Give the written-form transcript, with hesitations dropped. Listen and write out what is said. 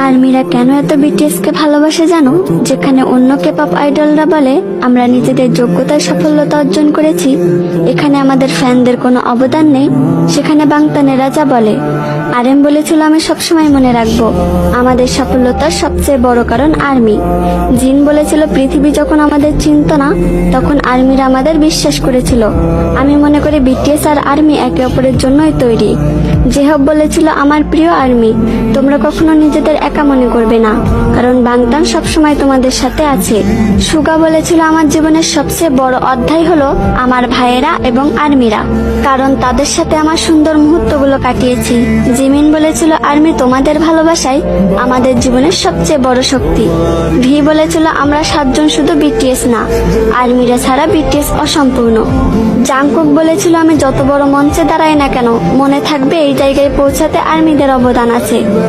আর্মিরা কেন এত বিটিএস কে ভালোবাসে জানো? যেখানে অন্য কেপপ আইডলরা বলে আমরা নিজেদের যোগ্যতায় সফলতা অর্জন করেছি, এখানে আমাদের ফ্যানদের কোনো অবদান নেই, সেখানে বাংতানেরা যা বলে। আরএম বলেছিল আমি সবসময় মনে রাখবো আমাদের সফলতার সবচেয়ে বড় কারণ আর্মি। জিন বলেছিল পৃথিবী যখন আমাদের চিনত না তখন আর্মিরা আমাদের বিশ্বাস করেছিল। আমি মনে করি বিটিএস আর আর্মি একে অপরের জন্যই তৈরি। জেহব বলেছিল আমার প্রিয় আর্মি, তোমরা কখনো নিজেদের একা মনে করবে না, কারণ বাংতান সবসময় তোমাদের সাথে আছে। সুগা বলেছিল আমার জীবনের সবচেয়ে বড় অধ্যায় হলো আমার ভাইয়েরা এবং আর্মিরা, কারণ তাদের সাথে আমার সুন্দর মুহূর্তগুলো কাটিয়েছি। জিমিন বলেছিল আর্মি তোমাদের ভালোবাসাই আমাদের জীবনের সবচেয়ে বড় শক্তি। ভি বলেছিল আমরা 7 জন শুধু বিটিএস না, আর্মিরা ছাড়া বিটিএস অসম্পূর্ণ। জাংকুক বলেছিল আমি যত বড় মঞ্চে দাঁড়াই না কেন মনে থাকবে এই জায়গায় পৌঁছাতে আর্মিদের অবদান আছে।